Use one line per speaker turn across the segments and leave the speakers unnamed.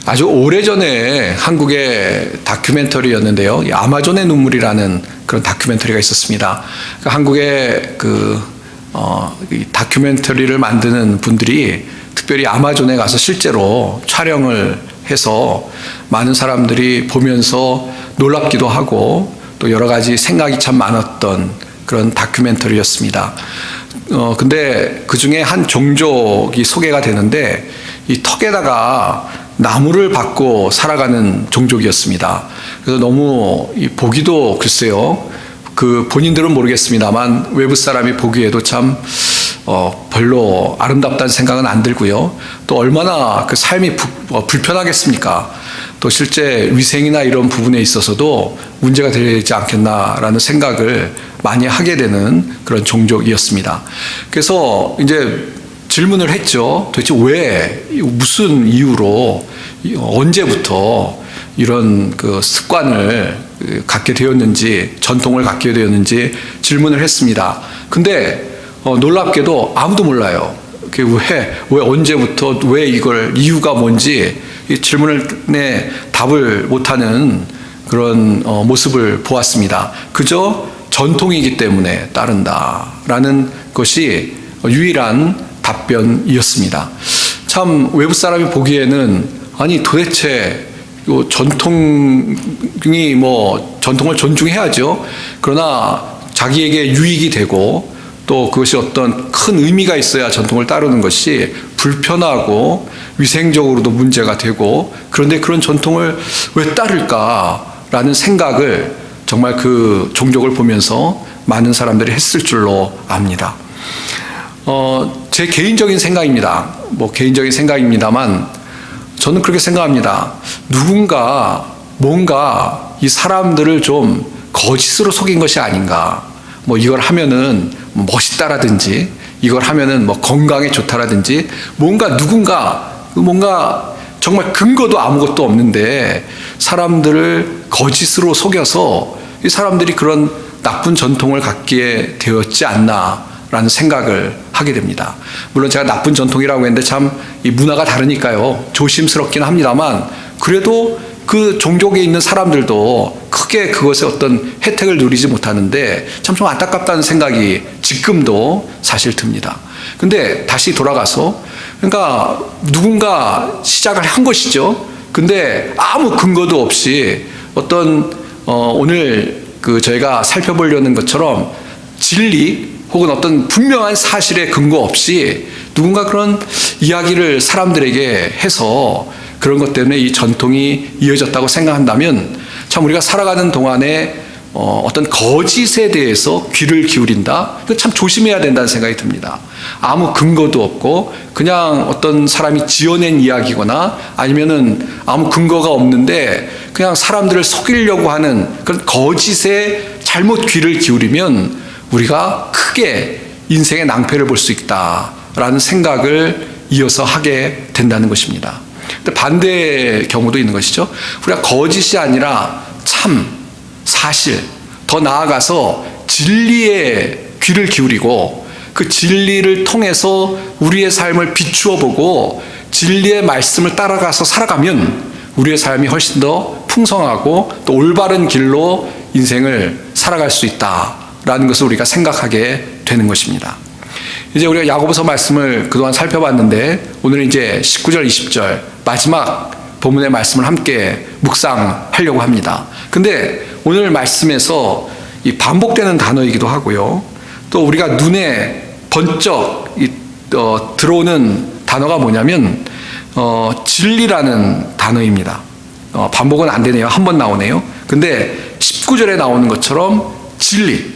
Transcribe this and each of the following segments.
아주 오래전에 한국의 다큐멘터리였는데요. 이 아마존의 눈물이라는 그런 다큐멘터리가 있었습니다. 그러니까 한국의 이 다큐멘터리를 만드는 분들이 특별히 아마존에 가서 실제로 촬영을 해서 많은 사람들이 보면서 놀랍기도 하고 또 여러 가지 생각이 참 많았던 그런 다큐멘터리였습니다. 근데 그 중에 한 종족이 소개가 되는데 이 턱에다가 나무를 받고 살아가는 종족이었습니다. 그래서 너무 보기도 글쎄요, 그 본인들은 모르겠습니다만 외부 사람이 보기에도 참 별로 아름답다는 생각은 안 들고요. 또 얼마나 그 삶이 불편하겠습니까? 또 실제 위생이나 이런 부분에 있어서도 문제가 되지 않겠나라는 생각을 많이 하게 되는 그런 종족이었습니다. 그래서 이제 질문을 했죠. 도대체 왜, 무슨 이유로, 언제부터 이런 그 습관을 갖게 되었는지, 전통을 갖게 되었는지 질문을 했습니다. 근데 놀랍게도 아무도 몰라요. 왜 언제부터, 왜 이걸, 이유가 뭔지 이 질문에 답을 못하는 그런 모습을 보았습니다. 그저 전통이기 때문에 따른다라는 것이 유일한 답변이었습니다. 참 외부 사람이 보기에는 아니 도대체 전통이 전통을 존중해야죠. 그러나 자기에게 유익이 되고 또 그것이 어떤 큰 의미가 있어야 전통을 따르는 것이 불편하고 위생적으로도 문제가 되고, 그런데 그런 전통을 왜 따를까라는 생각을 정말 그 종족을 보면서 많은 사람들이 했을 줄로 압니다. 제 개인적인 생각입니다. 개인적인 생각입니다만 저는 그렇게 생각합니다. 누군가 뭔가 이 사람들을 좀 거짓으로 속인 것이 아닌가. 이걸 하면은 멋있다라든지 이걸 하면은 건강에 좋다라든지 뭔가 정말 근거도 아무것도 없는데 사람들을 거짓으로 속여서 이 사람들이 그런 나쁜 전통을 갖게 되었지 않나라는 생각을 하게 됩니다. 물론 제가 나쁜 전통이라고 했는데 참 이 문화가 다르니까요. 조심스럽긴 합니다만 그래도 그 종족에 있는 사람들도 크게 그것의 어떤 혜택을 누리지 못하는데 참 좀 안타깝다는 생각이 지금도 사실 듭니다. 근데 다시 돌아가서 그러니까 누군가 시작을 한 것이죠. 근데 아무 근거도 없이 어떤 오늘 저희가 살펴보려는 것처럼 진리 혹은 어떤 분명한 사실의 근거 없이 누군가 그런 이야기를 사람들에게 해서 그런 것 때문에 이 전통이 이어졌다고 생각한다면 참 우리가 살아가는 동안에 어떤 거짓에 대해서 귀를 기울인다? 이거 참 조심해야 된다는 생각이 듭니다. 아무 근거도 없고 그냥 어떤 사람이 지어낸 이야기거나 아니면은 아무 근거가 없는데 그냥 사람들을 속이려고 하는 그런 거짓에 잘못 귀를 기울이면 우리가 크게 인생의 낭패를 볼 수 있다라는 생각을 이어서 하게 된다는 것입니다. 근데 반대의 경우도 있는 것이죠. 우리가 거짓이 아니라 참, 사실, 더 나아가서 진리에 귀를 기울이고 그 진리를 통해서 우리의 삶을 비추어 보고 진리의 말씀을 따라가서 살아가면 우리의 삶이 훨씬 더 풍성하고 또 올바른 길로 인생을 살아갈 수 있다라는 것을 우리가 생각하게 되는 것입니다. 이제 우리가 야고보서 말씀을 그동안 살펴봤는데 오늘은 이제 19절, 20절 마지막 본문의 말씀을 함께 묵상하려고 합니다. 근데 오늘 말씀에서 이 반복되는 단어이기도 하고요. 또 우리가 눈에 번쩍 들어오는 단어가 뭐냐면 진리라는 단어입니다. 반복은 안 되네요. 한 번 나오네요. 근데 19절에 나오는 것처럼 진리,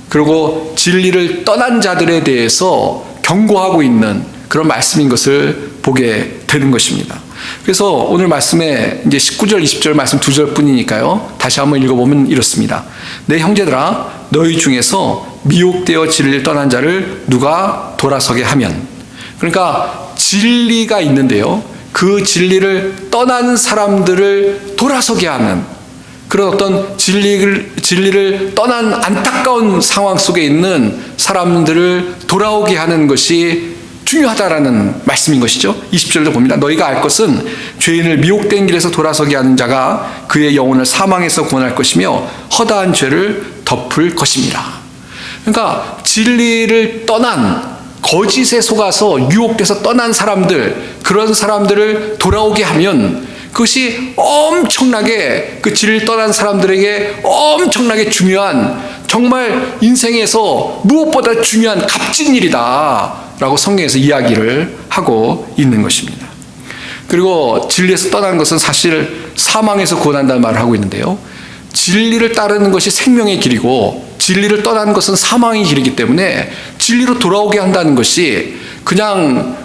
그리고 진리를 떠난 자들에 대해서 경고하고 있는 그런 말씀인 것을 보게 되는 것입니다. 그래서 오늘 말씀에 이제 19절, 20절 말씀 2절 뿐이니까요. 다시 한번 읽어보면 이렇습니다. 내 형제들아, 너희 중에서 미혹되어 진리를 떠난 자를 누가 돌아서게 하면. 그러니까 진리가 있는데요. 그 진리를 떠난 사람들을 돌아서게 하는 그런 어떤 진리를 떠난 안타까운 상황 속에 있는 사람들을 돌아오게 하는 것이 중요하다라는 말씀인 것이죠. 20절도 봅니다. 너희가 알 것은 죄인을 미혹된 길에서 돌아서게 하는 자가 그의 영혼을 사망에서 구원할 것이며 허다한 죄를 덮을 것입니다. 그러니까 진리를 떠난, 거짓에 속아서 유혹돼서 떠난 사람들, 그런 사람들을 돌아오게 하면 그것이 엄청나게, 그 진리를 떠난 사람들에게 엄청나게 중요한, 정말 인생에서 무엇보다 중요한 값진 일이다 라고 성경에서 이야기를 하고 있는 것입니다. 그리고 진리에서 떠나는 것은 사실 사망에서 구원한다는 말을 하고 있는데요, 진리를 따르는 것이 생명의 길이고 진리를 떠나는 것은 사망의 길이기 때문에 진리로 돌아오게 한다는 것이 그냥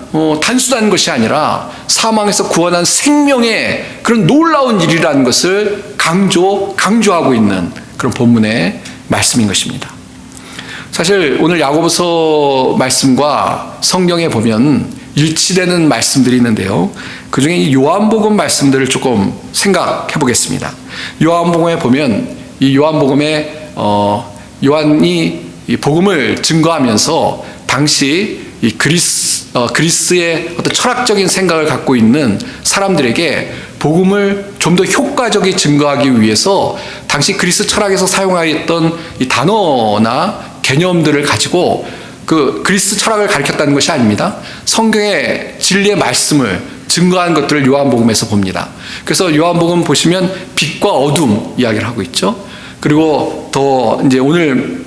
단순한 것이 아니라 사망에서 구원한 생명의 그런 놀라운 일이라는 것을 강조하고 있는 그런 본문의 말씀인 것입니다. 사실 오늘 야고보서 말씀과 성경에 보면 일치되는 말씀들이 있는데요, 그 중에 이 요한복음 말씀들을 조금 생각해 보겠습니다. 요한복음에 보면 이 요한복음에 요한이 이 복음을 증거하면서 당시 이 그리스의 어떤 철학적인 생각을 갖고 있는 사람들에게 복음을 좀 더 효과적이 증거하기 위해서 당시 그리스 철학에서 사용하였던 이 단어나 개념들을 가지고 그 그리스 철학을 가르쳤다는 것이 아닙니다. 성경의 진리의 말씀을 증거한 것들을 요한복음에서 봅니다. 그래서 요한복음 보시면 빛과 어둠 이야기를 하고 있죠. 그리고 더 이제 오늘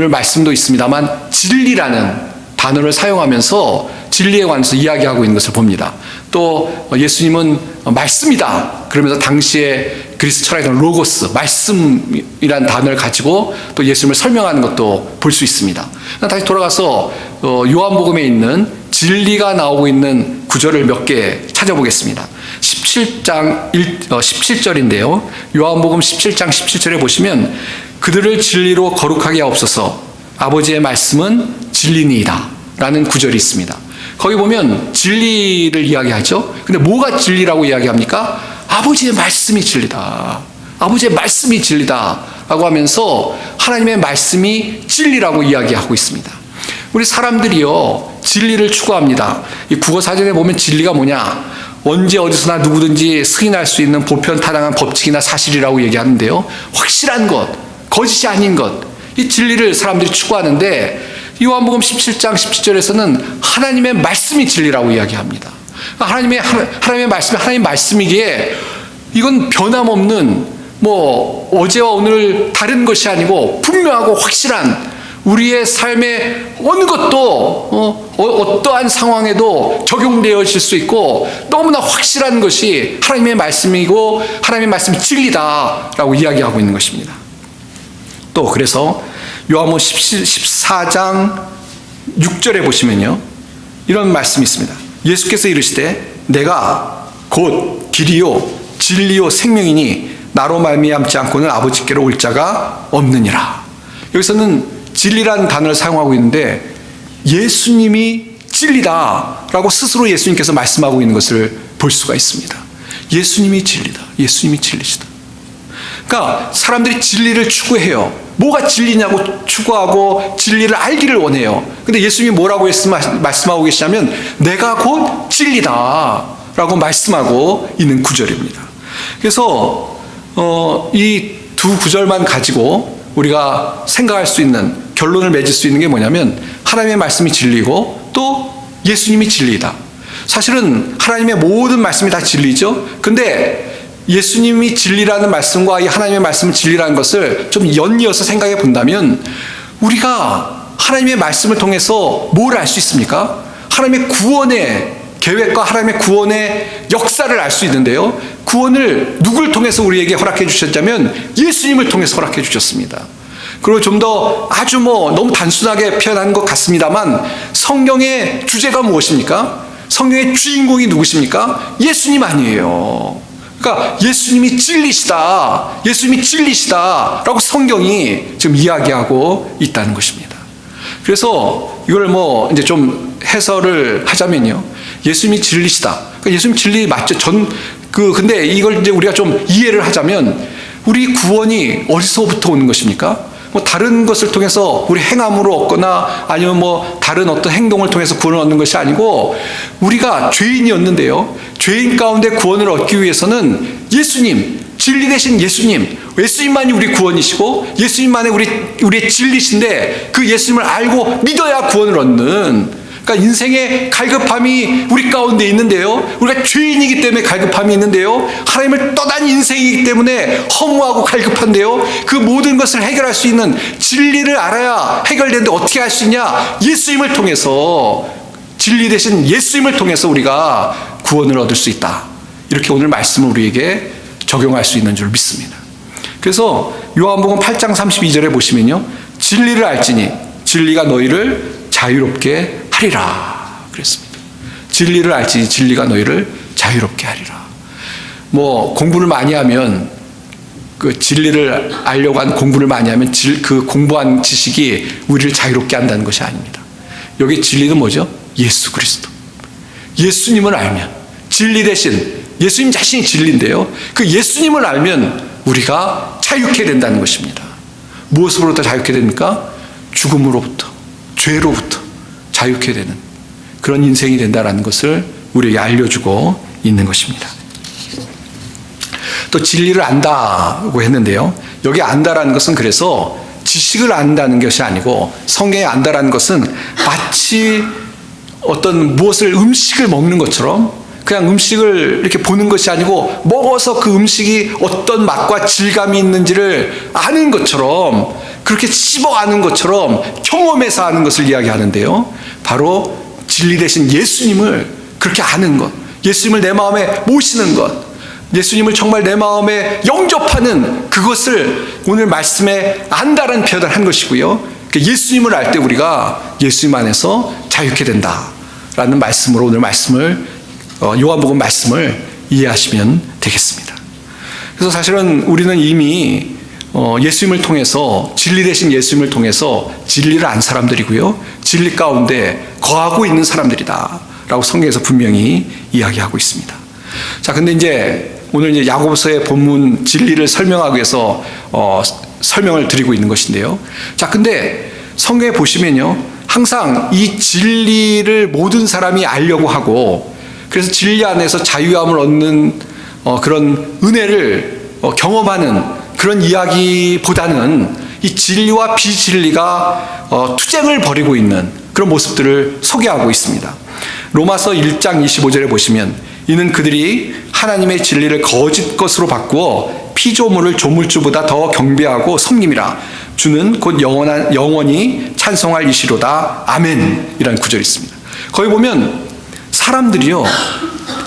말씀도 있습니다만 진리라는 단어를 사용하면서 진리에 관해서 이야기하고 있는 것을 봅니다. 또 예수님은 말씀이다 그러면서 당시에 그리스 철학의 로고스, 말씀이라는 단어를 가지고 또 예수님을 설명하는 것도 볼 수 있습니다. 다시 돌아가서 요한복음에 있는 진리가 나오고 있는 구절을 몇 개 찾아보겠습니다. 17장 17절인데요. 요한복음 17장 17절에 보시면 그들을 진리로 거룩하게 하옵소서, 아버지의 말씀은 진리니이다 라는 구절이 있습니다. 거기 보면 진리를 이야기하죠. 근데 뭐가 진리라고 이야기합니까? 아버지의 말씀이 진리다, 아버지의 말씀이 진리다 라고 하면서 하나님의 말씀이 진리라고 이야기하고 있습니다. 우리 사람들이요 진리를 추구합니다. 이 국어사전에 보면 진리가 뭐냐, 언제 어디서나 누구든지 승인할 수 있는 보편타당한 법칙이나 사실이라고 얘기하는데요, 확실한 것, 거짓이 아닌 것, 이 진리를 사람들이 추구하는데 요한복음 17장 17절에서는 하나님의 말씀이 진리라고 이야기합니다. 하나님의 말씀이 하나님의 말씀이기에 이건 변함없는, 뭐 어제와 오늘 다른 것이 아니고 분명하고 확실한, 우리의 삶의 어느 것도 어떠한 상황에도 적용되어질 수 있고 너무나 확실한 것이 하나님의 말씀이고 하나님의 말씀이 진리다라고 이야기하고 있는 것입니다. 또 그래서 요한복음 14장 6절에 보시면요, 이런 말씀이 있습니다. 예수께서 이르시되 내가 곧 길이요 진리요 생명이니 나로 말미암지 않고는 아버지께로 올 자가 없느니라. 여기서는 진리라는 단어를 사용하고 있는데 예수님이 진리다라고 스스로 예수님께서 말씀하고 있는 것을 볼 수가 있습니다. 예수님이 진리다, 예수님이 진리시다. 그러니까 사람들이 진리를 추구해요. 뭐가 진리냐고 추구하고 진리를 알기를 원해요. 근데 예수님이 뭐라고 말씀하고 계시냐면 내가 곧 진리다 라고 말씀하고 있는 구절입니다. 그래서 이 두 구절만 가지고 우리가 생각할 수 있는, 결론을 맺을 수 있는 게 뭐냐면 하나님의 말씀이 진리고 또 예수님이 진리다. 사실은 하나님의 모든 말씀이 다 진리죠. 근데 예수님이 진리라는 말씀과 이 하나님의 말씀은 진리라는 것을 좀 연이어서 생각해 본다면 우리가 하나님의 말씀을 통해서 뭘 알 수 있습니까? 하나님의 구원의 계획과 하나님의 구원의 역사를 알 수 있는데요, 구원을 누굴 통해서 우리에게 허락해 주셨냐면 예수님을 통해서 허락해 주셨습니다. 그리고 좀 더 아주 너무 단순하게 표현한 것 같습니다만 성경의 주제가 무엇입니까? 성경의 주인공이 누구십니까? 예수님 아니에요. 그러니까 예수님이 진리시다, 예수님이 진리시다 라고 성경이 지금 이야기하고 있다는 것입니다. 그래서 이걸 이제 좀 해설을 하자면요, 예수님이 진리시다, 그러니까 예수님 진리 맞죠? 근데 이걸 이제 우리가 좀 이해를 하자면 우리 구원이 어디서부터 오는 것입니까? 뭐 다른 것을 통해서 우리 행함으로 얻거나 아니면 뭐 다른 어떤 행동을 통해서 구원을 얻는 것이 아니고 우리가 죄인이었는데요. 죄인 가운데 구원을 얻기 위해서는 예수님, 진리 되신 예수님만이 우리 구원이시고 예수님만이 우리의 진리신데 그 예수님을 알고 믿어야 구원을 얻는, 그러니까 인생의 갈급함이 우리 가운데 있는데요. 우리가 죄인이기 때문에 갈급함이 있는데요. 하나님을 떠난 인생이기 때문에 허무하고 갈급한데요. 그 모든 것을 해결할 수 있는 진리를 알아야 해결되는데 어떻게 할 수 있냐? 예수님을 통해서, 진리 되신 예수님을 통해서 우리가 구원을 얻을 수 있다. 이렇게 오늘 말씀을 우리에게 적용할 수 있는 줄 믿습니다. 그래서 요한복음 8장 32절에 보시면요. 진리를 알지니 진리가 너희를 자유롭게 하리라 그랬습니다. 진리를 알지니 진리가 너희를 자유롭게 하리라. 뭐 공부를 많이 하면, 그 진리를 알려고 한 공부를 많이 하면 그 공부한 지식이 우리를 자유롭게 한다는 것이 아닙니다. 여기 진리는 뭐죠? 예수 그리스도. 예수님을 알면, 진리 대신 예수님 자신이 진리인데요. 그 예수님을 알면 우리가 자유케 된다는 것입니다. 무엇으로부터 자유케 됩니까? 죽음으로부터, 죄로부터 자유케 되는 그런 인생이 된다는 것을 우리에게 알려주고 있는 것입니다. 또 진리를 안다고 했는데요. 여기 안다라는 것은 그래서 지식을 안다는 것이 아니고, 성경에 안다라는 것은 마치 어떤 무엇을 음식을 먹는 것처럼 그냥 음식을 이렇게 보는 것이 아니고 먹어서 그 음식이 어떤 맛과 질감이 있는지를 아는 것처럼, 그렇게 씹어 아는 것처럼 경험해서 아는 것을 이야기하는데요. 바로 진리 되신 예수님을 그렇게 아는 것, 예수님을 내 마음에 모시는 것, 예수님을 정말 내 마음에 영접하는 그것을 오늘 말씀에 안다라는 표현을 한 것이고요. 예수님을 알 때 우리가 예수님 안에서 자유케 된다라는 말씀으로 오늘 말씀을, 요한복음 말씀을 이해하시면 되겠습니다. 그래서 사실은 우리는 이미 예수님을 통해서, 진리 되신 예수님을 통해서 진리를 안 사람들이고요. 진리 가운데 거하고 있는 사람들이다 라고 성경에서 분명히 이야기하고 있습니다. 자, 근데 이제 오늘 이제 야고보서의 본문 진리를 설명하기 위해서 설명을 드리고 있는 것인데요. 자, 근데 성경에 보시면요. 항상 이 진리를 모든 사람이 알려고 하고, 그래서 진리 안에서 자유함을 얻는 그런 은혜를 경험하는 그런 이야기보다는 이 진리와 비진리가 투쟁을 벌이고 있는 그런 모습들을 소개하고 있습니다. 로마서 1장 25절에 보시면, 이는 그들이 하나님의 진리를 거짓 것으로 바꾸어 피조물을 조물주보다 더 경배하고 섬김이라. 주는 곧 영원히 찬송할 이시로다. 아멘. 이라는 구절이 있습니다. 거기 보면 사람들이요,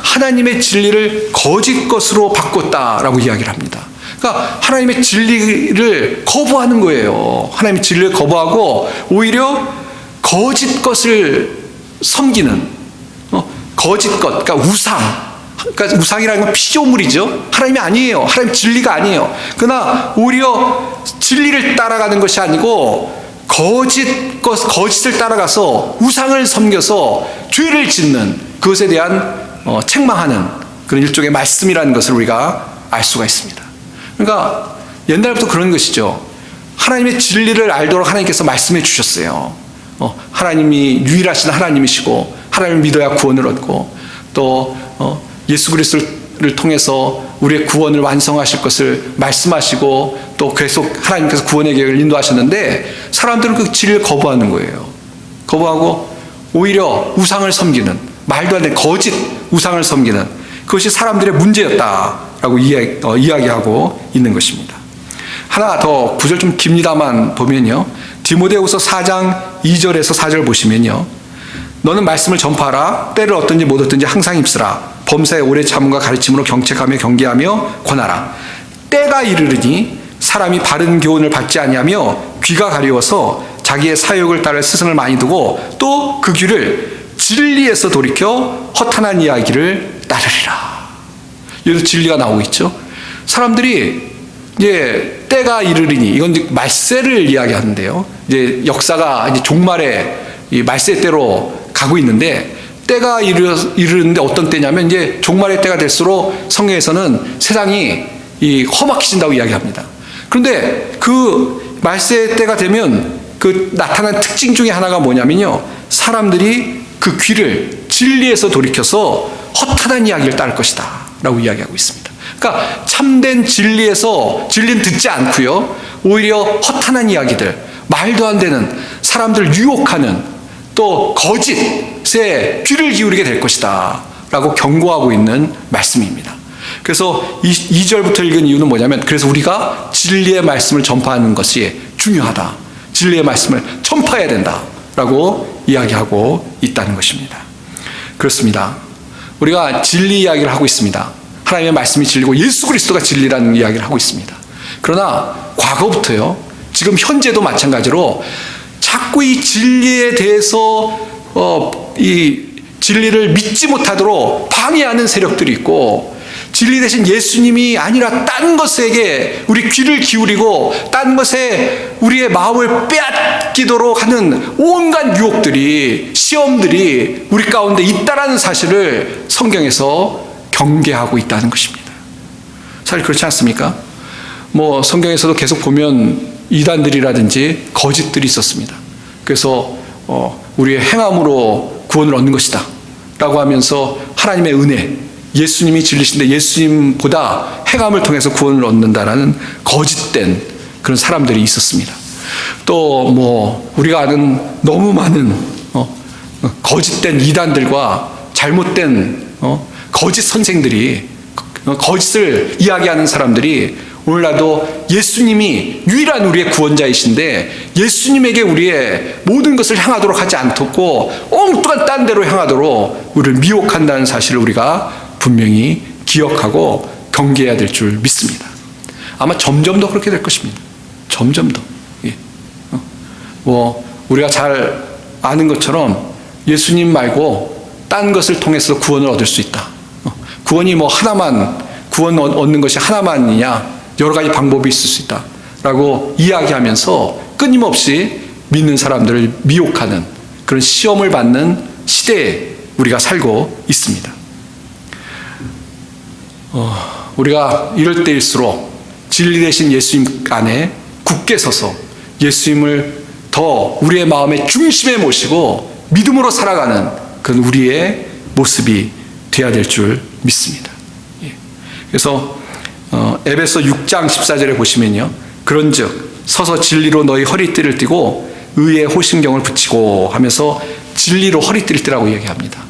하나님의 진리를 거짓 것으로 바꿨다라고 이야기를 합니다. 그러니까 하나님의 진리를 거부하는 거예요. 하나님의 진리를 거부하고 오히려 거짓 것을 섬기는, 거짓 것, 그러니까 그러니까 우상이라는 건 피조물이죠. 하나님이 아니에요. 하나님 진리가 아니에요. 그러나 오히려 진리를 따라가는 것이 아니고 거짓을 따라가서 우상을 섬겨서 죄를 짓는, 그것에 대한 책망하는 그런 일종의 말씀이라는 것을 우리가 알 수가 있습니다. 그러니까 옛날부터 그런 것이죠. 하나님의 진리를 알도록 하나님께서 말씀해 주셨어요. 하나님이 유일하신 하나님이시고 하나님을 믿어야 구원을 얻고, 또 예수 그리스도를 통해서 우리의 구원을 완성하실 것을 말씀하시고, 또 계속 하나님께서 구원의 계획을 인도하셨는데 사람들은 그 진리를 거부하는 거예요. 거부하고 오히려 우상을 섬기는, 말도 안 되는 거짓 우상을 섬기는, 그것이 사람들의 문제였다라고 이야기하고 있는 것입니다. 하나 더 구절 좀 깁니다만 보면요. 디모데후서 4장 2절에서 4절 보시면요. 너는 말씀을 전파하라. 때를 얻든지 못 얻든지 항상 입쓰라. 범사에 오래 참음과 가르침으로 경책하며 경계하며 권하라. 때가 이르르니 사람이 바른 교훈을 받지 아니하며 귀가 가려워서 자기의 사욕을 따라 스승을 많이 두고 또 그 귀를 진리에서 돌이켜 허탄한 이야기를 따르리라. 여기서 진리가 나오고 있죠. 사람들이 이제 때가 이르리니, 이건 이제 말세를 이야기하는데요. 이제 역사가 이제 종말의 이 말세 때로 가고 있는데, 때가 이르는데 어떤 때냐면 이제 종말의 때가 될수록 성경에서는 세상이 이 험악해진다고 이야기합니다. 그런데 그 말세 때가 되면 그 나타난 특징 중에 하나가 뭐냐면요, 사람들이 그 귀를 진리에서 돌이켜서 허탄한 이야기를 따를 것이다 라고 이야기하고 있습니다. 그러니까 참된 진리는 듣지 않고요, 오히려 허탄한 이야기들, 말도 안 되는, 사람들 유혹하는, 또 거짓에 귀를 기울이게 될 것이다 라고 경고하고 있는 말씀입니다. 그래서 2절부터 읽은 이유는 뭐냐면, 그래서 우리가 진리의 말씀을 전파하는 것이 중요하다, 진리의 말씀을 전파해야 된다 라고 이야기하고 있다는 것입니다. 그렇습니다. 우리가 진리 이야기를 하고 있습니다. 하나님의 말씀이 진리고 예수 그리스도가 진리라는 이야기를 하고 있습니다. 그러나 과거부터요, 지금 현재도 마찬가지로 자꾸 이 진리에 대해서 이 진리를 믿지 못하도록 방해하는 세력들이 있고, 진리 대신 예수님이 아니라 딴 것에게 우리 귀를 기울이고 딴 것에 우리의 마음을 빼앗기도록 하는 온갖 유혹들이, 시험들이 우리 가운데 있다라는 사실을 성경에서 경계하고 있다는 것입니다. 사실 그렇지 않습니까? 뭐 성경에서도 계속 보면 이단들이라든지 거짓들이 있었습니다. 그래서 우리의 행함으로 구원을 얻는 것이다 라고 하면서 하나님의 은혜, 예수님이 진리신데 예수님보다 행함을 통해서 구원을 얻는다라는 거짓된 그런 사람들이 있었습니다. 또 뭐 우리가 아는 너무 많은 거짓된 이단들과 잘못된 거짓 선생들이, 거짓을 이야기하는 사람들이 오늘날도 예수님이 유일한 우리의 구원자이신데 예수님에게 우리의 모든 것을 향하도록 하지 않고 엉뚱한 딴 데로 향하도록 우리를 미혹한다는 사실을 우리가 분명히 기억하고 경계해야 될 줄 믿습니다. 아마 점점 더 그렇게 될 것입니다. 점점 더. 예. 뭐 우리가 잘 아는 것처럼 예수님 말고 딴 것을 통해서 구원을 얻을 수 있다. 구원이 뭐 하나만, 구원 얻는 것이 하나만이냐, 여러 가지 방법이 있을 수 있다 라고 이야기하면서 끊임없이 믿는 사람들을 미혹하는 그런 시험을 받는 시대에 우리가 살고 있습니다. 우리가 이럴 때일수록 진리 되신 예수님 안에 굳게 서서 예수님을 더 우리의 마음의 중심에 모시고 믿음으로 살아가는 그런 우리의 모습이 되어야 될 줄 믿습니다. 그래서 에베소 6장 14절에 보시면요, 그런즉 서서 진리로 너희 허리띠를 띠고 의의 호심경을 붙이고 하면서 진리로 허리띠를 띠라고 얘기합니다.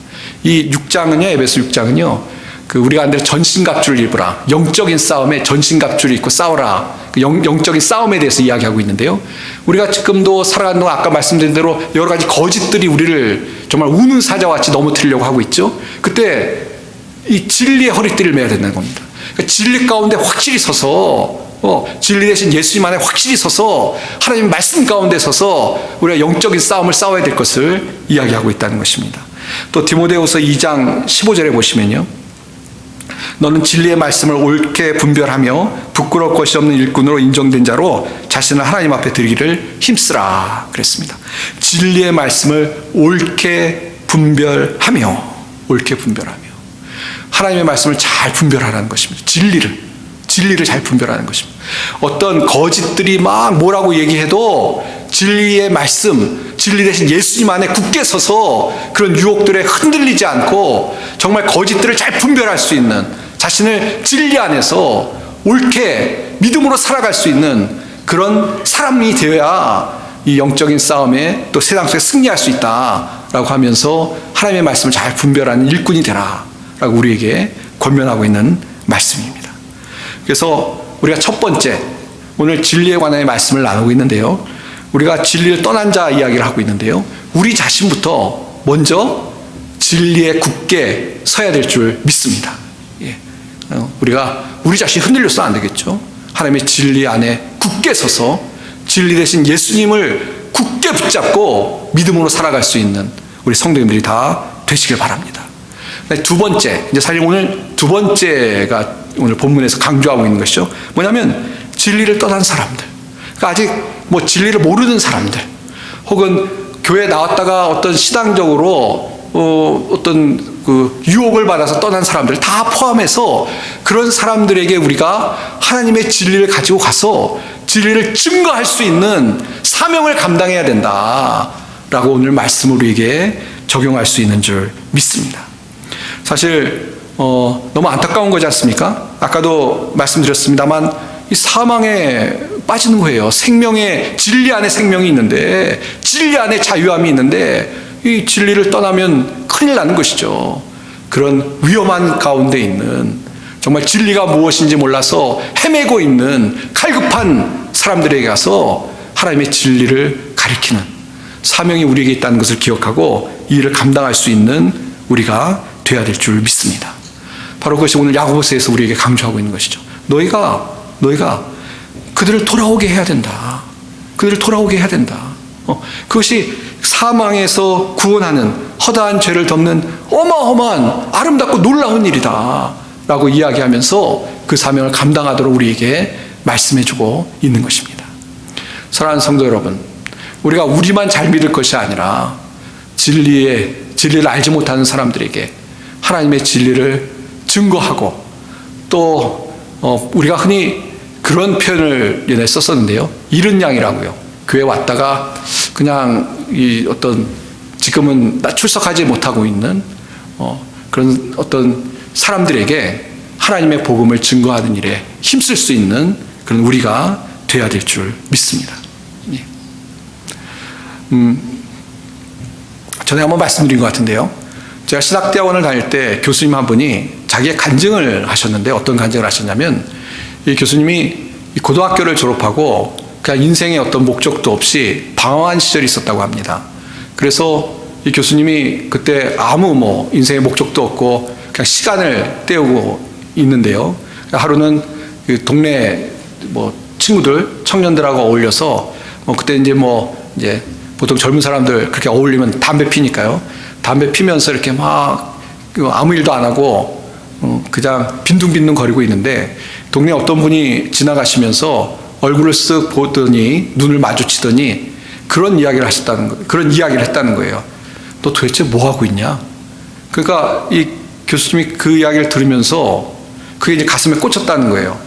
이 6장은요, 에베소 6장은요, 그 우리가 안들 전신갑주를 입으라, 영적인 싸움에 전신갑주를 입고 싸우라, 그 영적인 싸움에 대해서 이야기하고 있는데요, 우리가 지금도 살아가는 동안 아까 말씀드린 대로 여러 가지 거짓들이 우리를 정말 우는 사자같이 넘어뜨리려고 하고 있죠. 그때 이 진리의 허리띠를 매야 된다는 겁니다. 그러니까 진리 가운데 확실히 서서, 진리 대신 예수님 안에 확실히 서서 하나님 말씀 가운데 서서 우리가 영적인 싸움을 싸워야 될 것을 이야기하고 있다는 것입니다. 또 디모데후서 2장 15절에 보시면요, 너는 진리의 말씀을 옳게 분별하며 부끄러울 것이 없는 일꾼으로 인정된 자로 자신을 하나님 앞에 드리기를 힘쓰라 그랬습니다. 진리의 말씀을 옳게 분별하며 하나님의 말씀을 잘 분별하라는 것입니다. 진리를 잘 분별하는 것입니다. 어떤 거짓들이 막 뭐라고 얘기해도 진리의 말씀, 진리 대신 예수님 안에 굳게 서서 그런 유혹들에 흔들리지 않고 정말 거짓들을 잘 분별할 수 있는, 자신을 진리 안에서 옳게 믿음으로 살아갈 수 있는 그런 사람이 되어야 이 영적인 싸움에 또 세상 속에 승리할 수 있다라고 하면서 하나님의 말씀을 잘 분별하는 일꾼이 되라 라고 우리에게 권면하고 있는 말씀입니다. 그래서 우리가 첫 번째, 오늘 진리에 관한 말씀을 나누고 있는데요, 우리가 진리를 떠난 자 이야기를 하고 있는데요, 우리 자신부터 먼저 진리에 굳게 서야 될 줄 믿습니다. 우리가 우리 자신이 흔들려서는 안 되겠죠. 하나님의 진리 안에 굳게 서서 진리 대신 예수님을 굳게 붙잡고 믿음으로 살아갈 수 있는 우리 성도님들이 다 되시길 바랍니다. 두 번째, 이제 사실 오늘 두 번째가 오늘 본문에서 강조하고 있는 것이죠. 뭐냐면 진리를 떠난 사람들, 그러니까 아직 뭐 진리를 모르는 사람들, 혹은 교회 나왔다가 어떤 신앙적으로 어떤 그 유혹을 받아서 떠난 사람들 다 포함해서 그런 사람들에게 우리가 하나님의 진리를 가지고 가서 진리를 증거할 수 있는 사명을 감당해야 된다라고 오늘 말씀을 우리에게 적용할 수 있는 줄 믿습니다. 사실 너무 안타까운 거지 않습니까? 아까도 말씀드렸습니다만 이 사망에 빠지는 거예요. 생명의 진리 안에 생명이 있는데, 진리 안에 자유함이 있는데 이 진리를 떠나면 큰일 나는 것이죠. 그런 위험한 가운데 있는, 정말 진리가 무엇인지 몰라서 헤매고 있는 칼급한 사람들에게 가서 하나님의 진리를 가리키는 사명이 우리에게 있다는 것을 기억하고 이 일을 감당할 수 있는 우리가 되어야 될 줄 믿습니다. 바로 그것이 오늘 야고보서에서 우리에게 강조하고 있는 것이죠. 너희가 그들을 돌아오게 해야 된다. 그들을 돌아오게 해야 된다. 그것이 사망에서 구원하는, 허다한 죄를 덮는 어마어마한 아름답고 놀라운 일이다 라고 이야기하면서 그 사명을 감당하도록 우리에게 말씀해주고 있는 것입니다. 사랑하는 성도 여러분, 우리가 우리만 잘 믿을 것이 아니라 진리를 알지 못하는 사람들에게 하나님의 진리를 증거하고, 또 우리가 흔히 그런 표현을 예전에 썼었는데요. 잃은 양이라고요. 교회 왔다가 그냥 지금은 출석하지 못하고 있는 그런 어떤 사람들에게 하나님의 복음을 증거하는 일에 힘쓸 수 있는 그런 우리가 되어야 될 줄 믿습니다. 예. 전에 한번 말씀드린 것 같은데요. 제가 신학대학원을 다닐 때 교수님 한 분이 자기의 간증을 하셨는데, 어떤 간증을 하셨냐면, 이 교수님이 고등학교를 졸업하고 그냥 인생의 어떤 목적도 없이 방황한 시절이 있었다고 합니다. 그래서 이 교수님이 그때 아무 인생의 목적도 없고 그냥 시간을 때우고 있는데요. 하루는 그 동네 친구들, 청년들하고 어울려서 그때 이제 보통 젊은 사람들 그렇게 어울리면 담배 피니까요. 담배 피면서 이렇게 막 아무 일도 안 하고 그냥 빈둥빈둥 거리고 있는데, 동네 어떤 분이 지나가시면서 얼굴을 쓱 보더니, 눈을 마주치더니 그런 이야기를 했다는 거예요. 너 도대체 뭐 하고 있냐? 그러니까 이 교수님이 그 이야기를 들으면서 그게 이제 가슴에 꽂혔다는 거예요.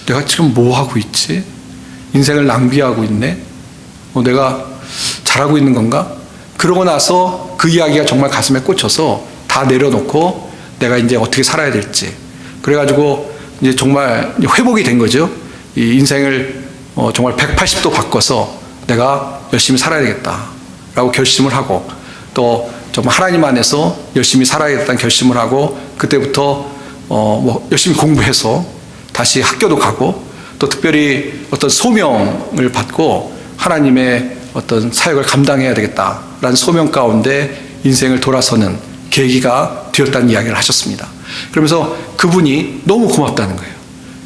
내가 지금 뭐 하고 있지? 인생을 낭비하고 있네? 내가 잘하고 있는 건가? 그러고 나서 그 이야기가 정말 가슴에 꽂혀서 다 내려놓고 내가 이제 어떻게 살아야 될지, 그래가지고 이제 정말 회복이 된 거죠. 이 인생을 정말 180도 바꿔서 내가 열심히 살아야 되겠다라고 결심을 하고, 또 정말 하나님 안에서 열심히 살아야겠다는 결심을 하고, 그때부터 열심히 공부해서 다시 학교도 가고, 또 특별히 어떤 소명을 받고 하나님의 어떤 사역을 감당해야 되겠다라는 소명 가운데 인생을 돌아서는 계기가 되었다는 이야기를 하셨습니다. 그러면서 그분이 너무 고맙다는 거예요.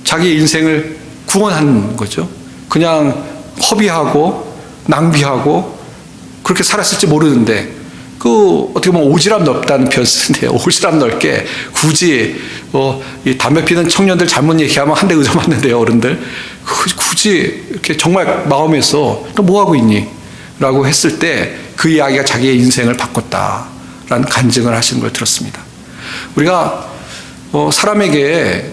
자기 인생을 구원한 거죠. 그냥 허비하고 낭비하고 그렇게 살았을지 모르는데, 어떻게 보면 오지랖 넓다는 표현 쓰는데요. 오지랖 넓게 굳이 이 담배 피는 청년들 잘못 얘기하면 한 대 의자 맞는데요, 어른들. 굳이 이렇게 정말 마음에서 너 뭐 하고 있니? 라고 했을 때 그 이야기가 자기의 인생을 바꿨다라는 간증을 하시는 걸 들었습니다. 우리가 사람에게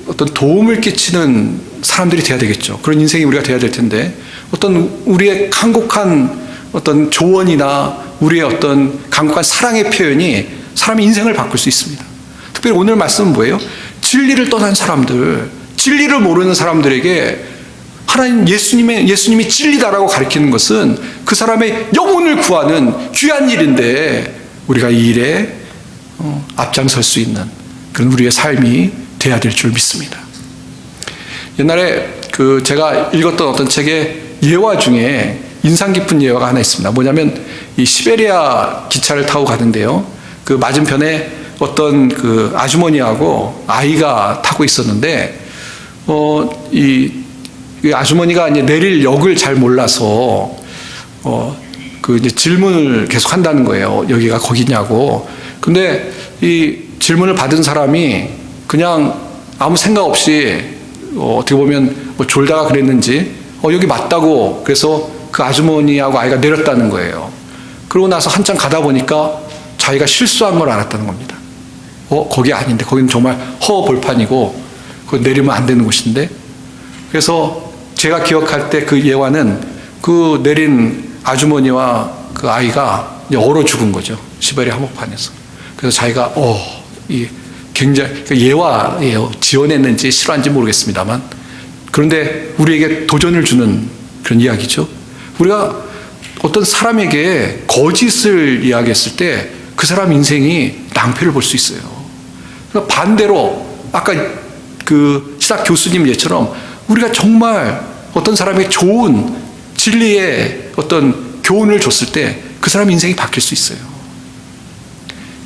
어떤 도움을 끼치는 사람들이 돼야 되겠죠. 그런 인생이 우리가 돼야 될 텐데, 어떤 우리의 간곡한 어떤 조언이나 우리의 어떤 간곡한 사랑의 표현이 사람의 인생을 바꿀 수 있습니다. 특별히 오늘 말씀은 뭐예요? 진리를 떠난 사람들, 진리를 모르는 사람들에게 하나님 예수님이 진리다라고 가르치는 것은 그 사람의 영혼을 구하는 귀한 일인데, 우리가 이 일에 앞장설 수 있는 그런 우리의 삶이 돼야 될 줄 믿습니다. 옛날에 제가 읽었던 어떤 책의 예화 중에 인상 깊은 예화가 하나 있습니다. 뭐냐면 이 시베리아 기차를 타고 가는데요. 그 맞은편에 어떤 그 아주머니하고 아이가 타고 있었는데, 이 아주머니가 이제 내릴 역을 잘 몰라서 이제 질문을 계속 한다는 거예요. 여기가 거기냐고. 근데 이 질문을 받은 사람이 그냥 아무 생각 없이 어떻게 보면 졸다가 그랬는지 여기 맞다고, 그래서 그 아주머니하고 아이가 내렸다는 거예요. 그러고 나서 한참 가다 보니까 자기가 실수한 걸 알았다는 겁니다. 거기 아닌데, 거기는 정말 허벌판이고 거기 내리면 안 되는 곳인데. 그래서 제가 기억할 때 그 예화는 그 내린 아주머니와 그 아이가 이제 얼어 죽은 거죠. 시베리아 한복판에서. 그래서 자기가 이 굉장히 예화예요. 지어냈는지 실화인지 모르겠습니다만, 그런데 우리에게 도전을 주는 그런 이야기죠. 우리가 어떤 사람에게 거짓을 이야기했을 때 그 사람 인생이 낭패를 볼 수 있어요. 그러니까 반대로 아까 그 시작 교수님 예처럼 우리가 정말 어떤 사람에게 좋은 진리의 어떤 교훈을 줬을 때 그 사람 인생이 바뀔 수 있어요.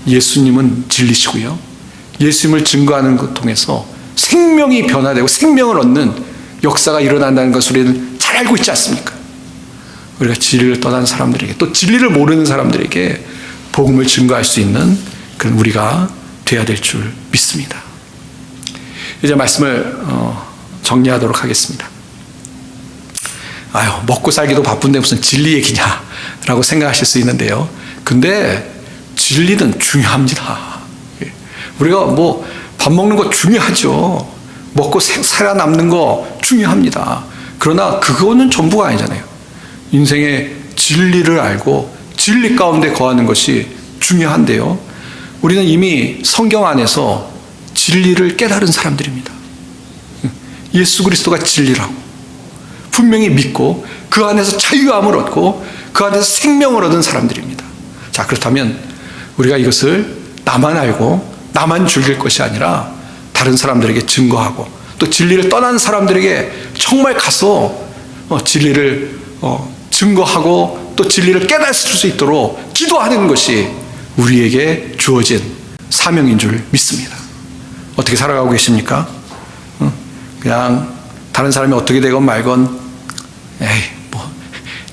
예수님은 진리시고요. 예수님을 증거하는 것 통해서 생명이 변화되고 생명을 얻는 역사가 일어난다는 것을 우리는 잘 알고 있지 않습니까? 우리가 진리를 떠난 사람들에게, 또 진리를 모르는 사람들에게 복음을 증거할 수 있는 그런 우리가 되어야 될 줄 믿습니다. 이제 말씀을 정리하도록 하겠습니다. 먹고 살기도 바쁜데 무슨 진리 얘기냐라고 생각하실 수 있는데요. 근데 진리는 중요합니다. 우리가 뭐 밥 먹는 거 중요하죠. 먹고 살아남는 거 중요합니다. 그러나 그거는 전부가 아니잖아요. 인생의 진리를 알고 진리 가운데 거하는 것이 중요한데요. 우리는 이미 성경 안에서 진리를 깨달은 사람들입니다. 예수 그리스도가 진리라고 분명히 믿고 그 안에서 자유함을 얻고 그 안에서 생명을 얻은 사람들입니다. 자, 그렇다면 우리가 이것을 나만 알고 나만 즐길 것이 아니라 다른 사람들에게 증거하고 또 진리를 떠난 사람들에게 정말 가서 진리를 증거하고 또 진리를 깨달을 수 있도록 기도하는 것이 우리에게 주어진 사명인 줄 믿습니다. 어떻게 살아가고 계십니까? 그냥 다른 사람이 어떻게 되건 말건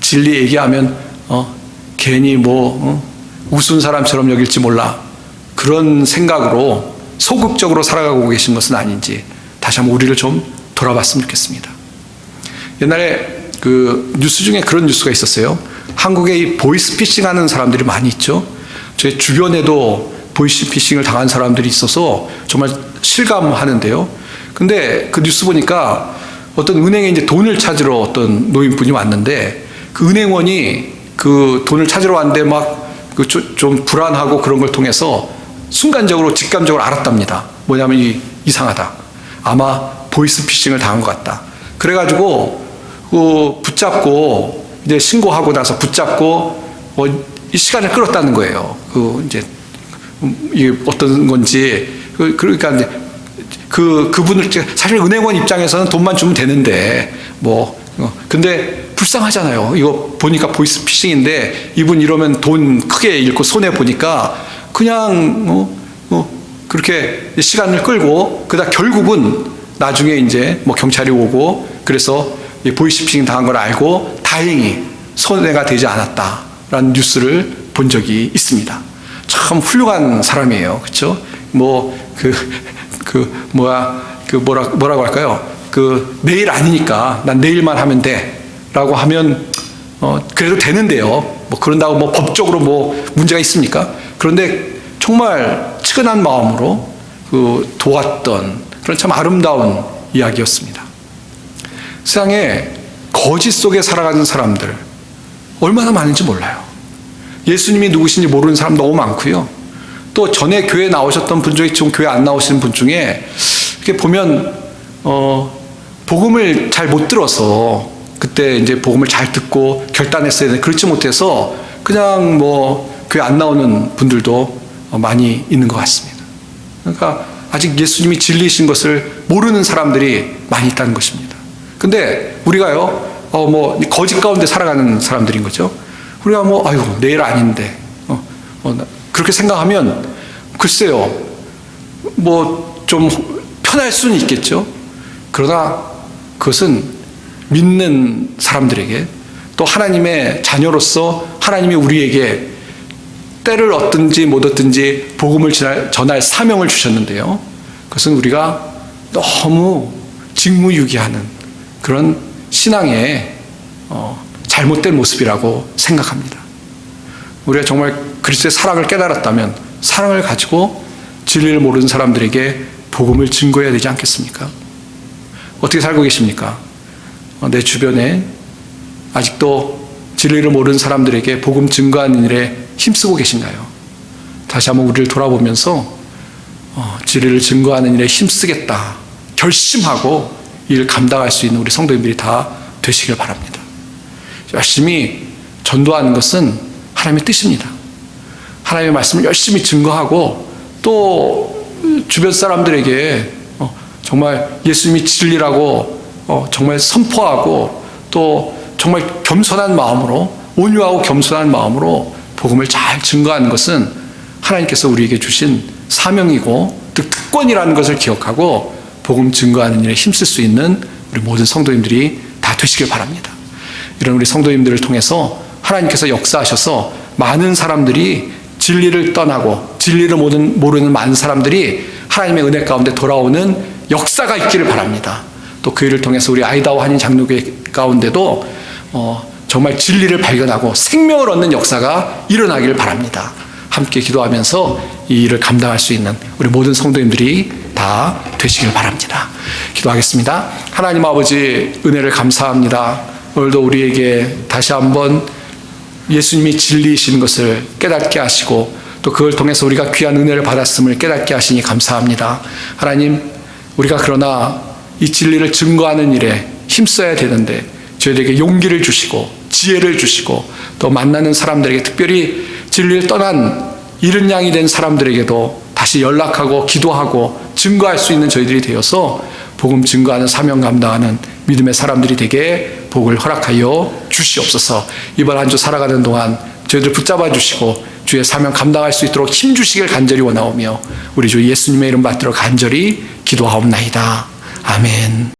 진리 얘기하면 괜히 우스운 사람처럼 여길지 몰라, 그런 생각으로 소극적으로 살아가고 계신 것은 아닌지 다시 한번 우리를 좀 돌아봤으면 좋겠습니다. 옛날에 그 뉴스 중에 그런 뉴스가 있었어요. 한국에 이 보이스피싱 하는 사람들이 많이 있죠. 제 주변에도 보이스피싱을 당한 사람들이 있어서 정말 실감하는데요. 근데 그 뉴스 보니까 어떤 은행에 이제 돈을 찾으러 어떤 노인분이 왔는데 그 은행원이 그 돈을 찾으러 왔는데 막 좀 불안하고 그런 걸 통해서 순간적으로 직감적으로 알았답니다. 뭐냐면 이상하다. 아마 보이스피싱을 당한 것 같다. 그래가지고 붙잡고 이제 신고하고 나서 붙잡고 이 시간을 끌었다는 거예요. 이제 이게 어떤 건지 그러니까 이제 그분을 사실 은행원 입장에서는 돈만 주면 되는데 근데 불쌍하잖아요. 이거 보니까 보이스피싱인데 이분 이러면 돈 크게 잃고 손해 보니까 그냥 그렇게 시간을 끌고 그러다 결국은 나중에 이제 경찰이 오고 그래서 보이스피싱 당한 걸 알고 다행히 손해가 되지 않았다라는 뉴스를 본 적이 있습니다. 참 훌륭한 사람이에요. 그렇죠? 뭐라고 할까요? 내일 아니니까 난 내일만 하면 돼라고 하면 그래도 되는데요. 그런다고 법적으로 문제가 있습니까? 그런데 정말 측은한 마음으로 도왔던 그런 참 아름다운 이야기였습니다. 세상에 거짓 속에 살아가는 사람들 얼마나 많은지 몰라요. 예수님이 누구신지 모르는 사람 너무 많고요. 또 전에 교회 나오셨던 분 중에 지금 교회 안 나오시는 분 중에 이렇게 보면 복음을 잘 못 들어서 그때 이제 복음을 잘 듣고 결단했어야 되는데 그렇지 못해서 그냥 교회 안 나오는 분들도 많이 있는 것 같습니다. 그러니까 아직 예수님이 진리이신 것을 모르는 사람들이 많이 있다는 것입니다. 근데 우리가요, 거짓 가운데 살아가는 사람들인 거죠. 우리가 내일 아닌데, 그렇게 생각하면 글쎄요, 좀 편할 수는 있겠죠. 그러나 그것은 믿는 사람들에게 또 하나님의 자녀로서 하나님이 우리에게 때를 얻든지 못 얻든지 복음을 전할 사명을 주셨는데요. 그것은 우리가 너무 직무유기하는 그런 신앙의 잘못된 모습이라고 생각합니다. 우리가 정말 그리스도의 사랑을 깨달았다면 사랑을 가지고 진리를 모르는 사람들에게 복음을 증거해야 되지 않겠습니까? 어떻게 살고 계십니까? 내 주변에 아직도 진리를 모르는 사람들에게 복음 증거하는 일에 힘쓰고 계신가요? 다시 한번 우리를 돌아보면서 진리를 증거하는 일에 힘쓰겠다 결심하고 이 일을 감당할 수 있는 우리 성도님들이 다 되시길 바랍니다. 열심히 전도하는 것은 하나님의 뜻입니다. 하나님의 말씀을 열심히 증거하고 또 주변 사람들에게 정말 예수님이 진리라고 정말 선포하고 또 정말 겸손한 마음으로, 온유하고 겸손한 마음으로 복음을 잘 증거하는 것은 하나님께서 우리에게 주신 사명이고 특권이라는 것을 기억하고 복음 증거하는 일에 힘쓸 수 있는 우리 모든 성도님들이 다 되시길 바랍니다. 이런 우리 성도님들을 통해서 하나님께서 역사하셔서 많은 사람들이 진리를 떠나고 진리를 모르는 많은 사람들이 하나님의 은혜 가운데 돌아오는 역사가 있기를 바랍니다. 또 그 일을 통해서 우리 아이다호 한인 장로교회 가운데도 정말 진리를 발견하고 생명을 얻는 역사가 일어나기를 바랍니다. 함께 기도하면서 이 일을 감당할 수 있는 우리 모든 성도님들이 다 되시길 바랍니다. 기도하겠습니다. 하나님 아버지, 은혜를 감사합니다. 오늘도 우리에게 다시 한번 예수님이 진리이신 것을 깨닫게 하시고 또 그걸 통해서 우리가 귀한 은혜를 받았음을 깨닫게 하시니 감사합니다. 하나님, 우리가 그러나 이 진리를 증거하는 일에 힘써야 되는데 저희들에게 용기를 주시고 지혜를 주시고 또 만나는 사람들에게, 특별히 진리를 떠난 잃은 양이 된 사람들에게도 다시 연락하고 기도하고 증거할 수 있는 저희들이 되어서 복음 증거하는 사명 감당하는 믿음의 사람들이 되게 복을 허락하여 주시옵소서. 이번 한 주 살아가는 동안 저희들 붙잡아 주시고 주의 사명 감당할 수 있도록 힘 주시길 간절히 원하오며 우리 주 예수님의 이름 받들어 간절히 기도하옵나이다. 아멘.